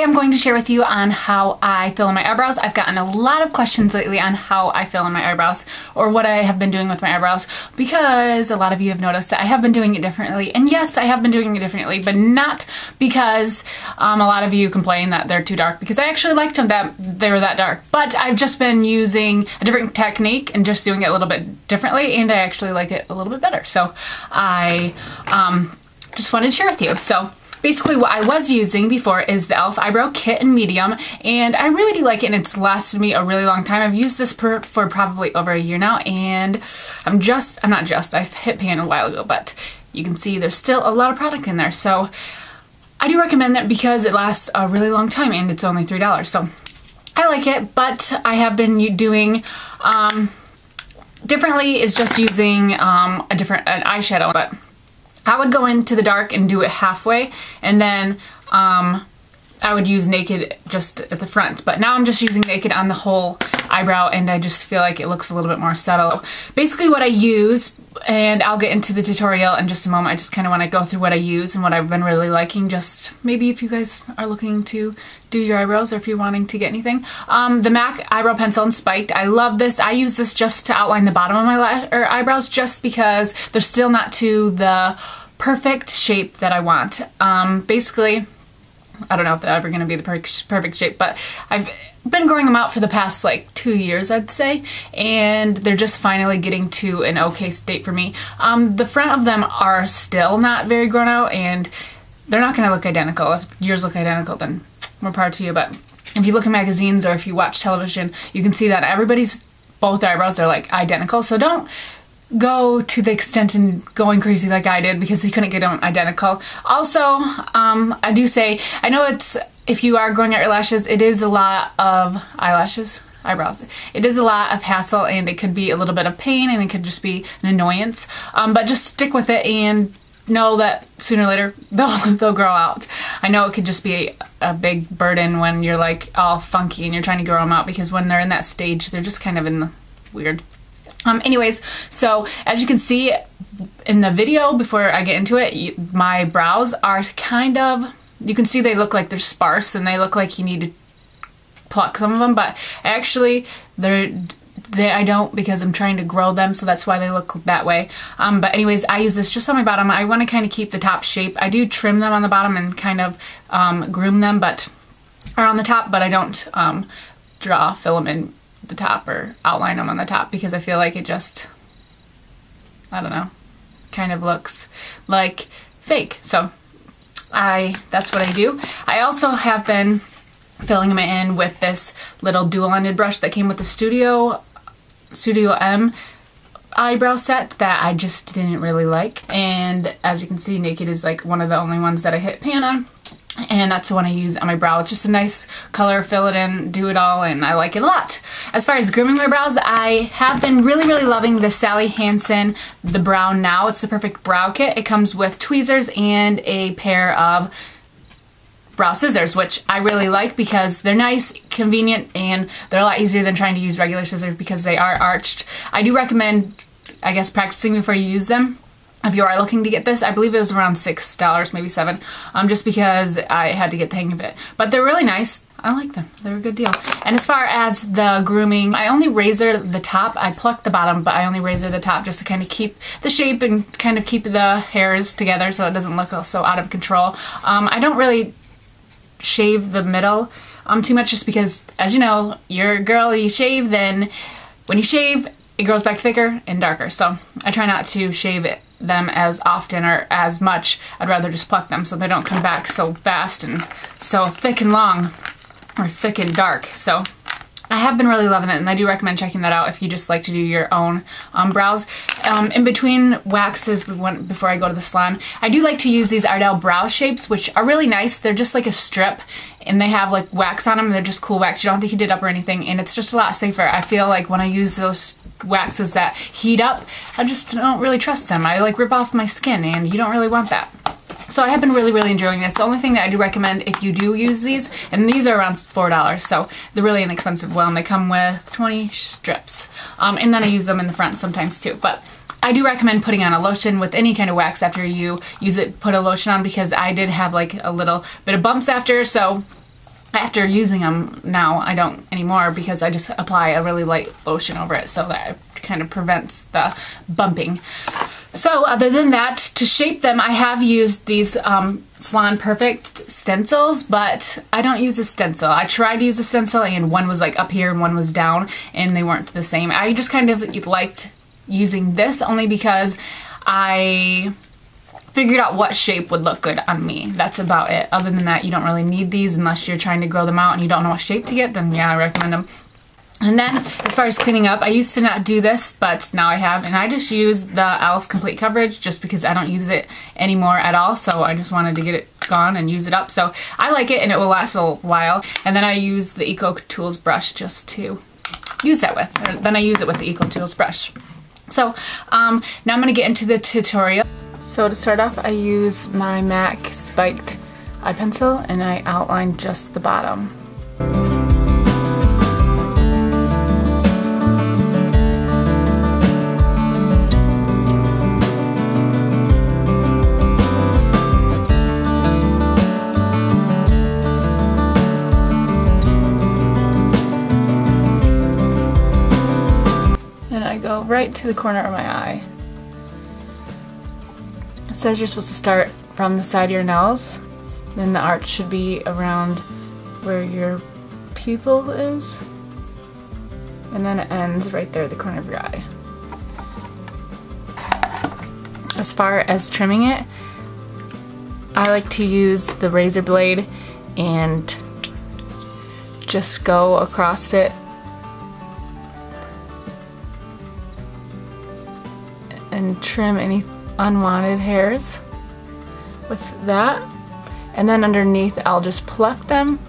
I'm going to share with you on how I fill in my eyebrows. I've gotten a lot of questions lately on how I fill in my eyebrows or what I have been doing with my eyebrows, because a lot of you have noticed that I have been doing it differently. And yes, I have been doing it differently, but not because a lot of you complain that they're too dark, because I actually liked them that they were that dark. But I've just been using a different technique and just doing it a little bit differently, and I actually like it a little bit better. So I just wanted to share with you. So basically what I was using before is the e.l.f. Eyebrow Kit in medium, and I really do like it, and it's lasted me a really long time. I've used this for probably over a year now, and I've hit pan a while ago, but you can see there's still a lot of product in there. So I do recommend that because it lasts a really long time and it's only $3. So I like it, but I have been doing differently is just using an eyeshadow, but I would go into the dark and do it halfway, and then I would use Naked just at the front. But now I'm just using Naked on the whole eyebrow, and I just feel like it looks a little bit more subtle. Basically what I use, and I'll get into the tutorial in just a moment, I just kind of want to go through what I use and what I've been really liking, just maybe if you guys are looking to do your eyebrows or if you're wanting to get anything. The MAC Eyebrow Pencil in Spiked, I love this. I use this just to outline the bottom of my eyebrows, just because they're still not to the perfect shape that I want. Basically, I don't know if they're ever going to be the perfect shape, but I've been growing them out for the past like 2 years, I'd say, and they're just finally getting to an okay state for me. The front of them are still not very grown out, and they're not going to look identical. If yours look identical, then more power to you, but if you look at magazines or if you watch television, you can see that both eyebrows are like identical, so don't go to the extent and going crazy like I did because they couldn't get them identical. Also, I do say, I know if you are growing out your lashes, it is a lot of eyebrows. It is a lot of hassle, and it could be a little bit of pain, and it could just be an annoyance. But just stick with it and know that sooner or later they'll grow out. I know it could just be a big burden when you're like all funky and you're trying to grow them out, because when they're in that stage, they're just kind of in the weird. Anyways, so as you can see in the video before I get into it, my brows are kind of, you can see they look like they're sparse and they look like you need to pluck some of them, but actually I don't, because I'm trying to grow them, so that's why they look that way. But anyways, I use this just on my bottom. I want to kind of keep the top shape. I do trim them on the bottom and kind of groom them, or on the top, but I don't fill them in the top or outline them on the top, because I feel like it just, I don't know, kind of looks like fake. So that's what I do. I also have been filling them in with this little dual-ended brush that came with the Studio M eyebrow set that I just didn't really like. And as you can see, Naked is like one of the only ones that I hit pan on, and that's the one I use on my brow. It's just a nice color, fill it in, do it all, and I like it a lot. As far as grooming my brows, I have been really loving the Sally Hansen The Brow Now. It's the perfect brow kit. It comes with tweezers and a pair of brow scissors, which I really like because they're nice, convenient, and they're a lot easier than trying to use regular scissors because they are arched. I do recommend, I guess, practicing before you use them. If you are looking to get this, I believe it was around $6, maybe $7, just because I had to get the hang of it. But they're really nice. I like them. They're a good deal. And as far as the grooming, I only razor the top. I pluck the bottom, but I only razor the top just to kind of keep the shape and kind of keep the hairs together so it doesn't look so out of control. I don't really shave the middle too much, just because, as you know, you're a girl, you shave, then when you shave, it grows back thicker and darker. So I try not to shave them as often or as much. I'd rather just pluck them so they don't come back so fast and so thick and long, or thick and dark. So I have been really loving it, and I do recommend checking that out if you just like to do your own brows. In between waxes, before I go to the salon, I do like to use these Ardell brow shapes, which are really nice. They're just like a strip, and they have like wax on them. They're just cool wax. You don't have to heat it up or anything, and it's just a lot safer. I feel like when I use those waxes that heat up, I just don't really trust them. I like rip off my skin, and you don't really want that. So I have been really enjoying this. The only thing that I do recommend if you do use these, and these are around $4, so they're really inexpensive. Well, and they come with 20 strips. And then I use them in the front sometimes too. But I do recommend putting on a lotion with any kind of wax after you use it. Put a lotion on, because I did have like a little bit of bumps after, so after using them now, I don't anymore because I just apply a really light lotion over it so that it kind of prevents the bumping. So other than that, to shape them, I have used these Salon Perfect stencils, but I don't use a stencil. I tried to use a stencil and one was like up here and one was down and they weren't the same. I just kind of liked using this only because I figured out what shape would look good on me. That's about it. Other than that, you don't really need these unless you're trying to grow them out and you don't know what shape to get, then yeah, I recommend them. And then as far as cleaning up, I used to not do this, but now I have, and I just use the e.l.f. Complete Coverage just because I don't use it anymore at all, so I just wanted to get it gone and use it up. So I like it and it will last a while. And then I use the Eco Tools brush just to use that with. Then I use it with the Eco Tools brush. So now I'm going to get into the tutorial. So to start off, I use my MAC spiked eye pencil and I outline just the bottom. And I go right to the corner of my eye. It says you're supposed to start from the side of your nose, then the arch should be around where your pupil is, and then it ends right there at the corner of your eye. As far as trimming it, I like to use the razor blade and just go across it and trim any unwanted hairs with that, and then underneath I'll just pluck them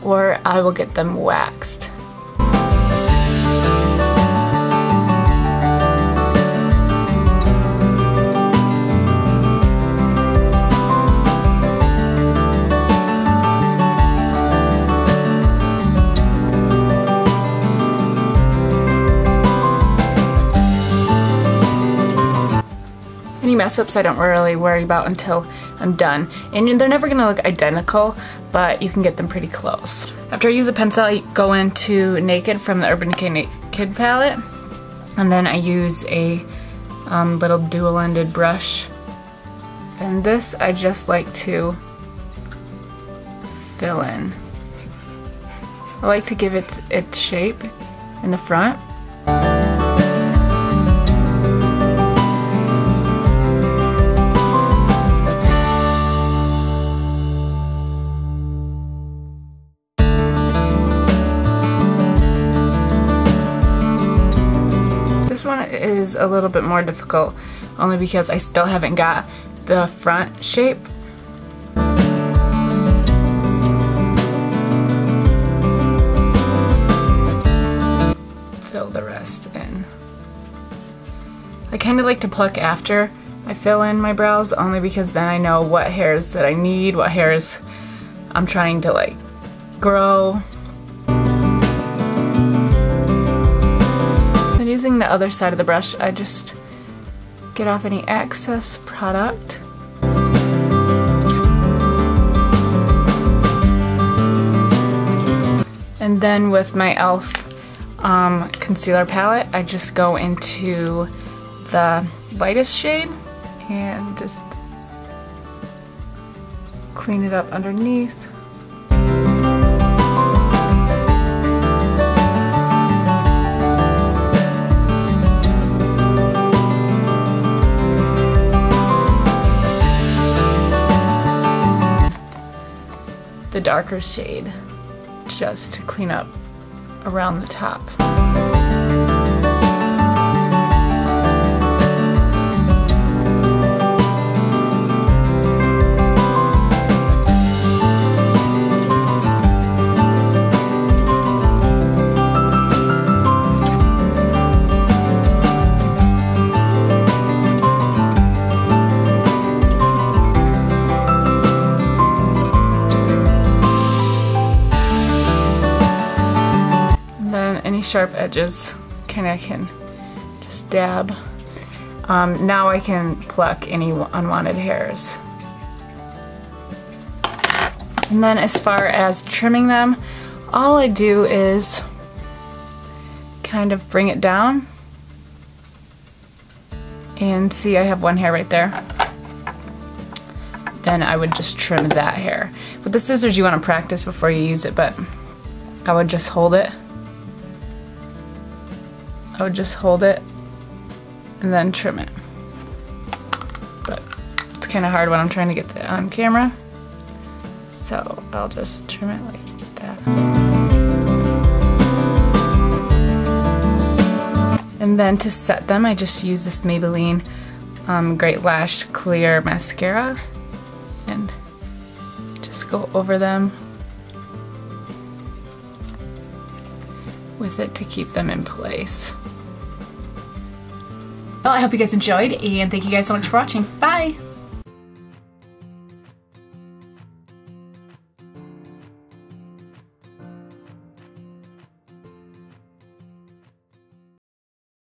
or I will get them waxed. Any mess ups I don't really worry about until I'm done. And they're never gonna look identical, but you can get them pretty close. After I use a pencil, I go into Naked from the Urban Decay Naked palette. And then I use a little dual-ended brush. And this I just like to fill in. I like to give it its shape in the front. This one is a little bit more difficult, only because I still haven't got the front shape. Fill the rest in. I kind of like to pluck after I fill in my brows, only because then I know what hairs that I need, what hairs I'm trying to like grow. Using the other side of the brush, I just get off any excess product. And then with my e.l.f. concealer palette, I just go into the lightest shade and just clean it up underneath. The darker shade just to clean up around the top. Any sharp edges I can just dab. Now I can pluck any unwanted hairs. And then as far as trimming them, all I do is kind of bring it down. And see, I have one hair right there. Then I would just trim that hair. With the scissors you want to practice before you use it, but I would just hold it. I would just hold it and then trim it. But it's kind of hard when I'm trying to get that on camera. So I'll just trim it like that. And then to set them, I just use this Maybelline Great Lash Clear Mascara and just go over them with it to keep them in place. Well, I hope you guys enjoyed, and thank you guys so much for watching. Bye!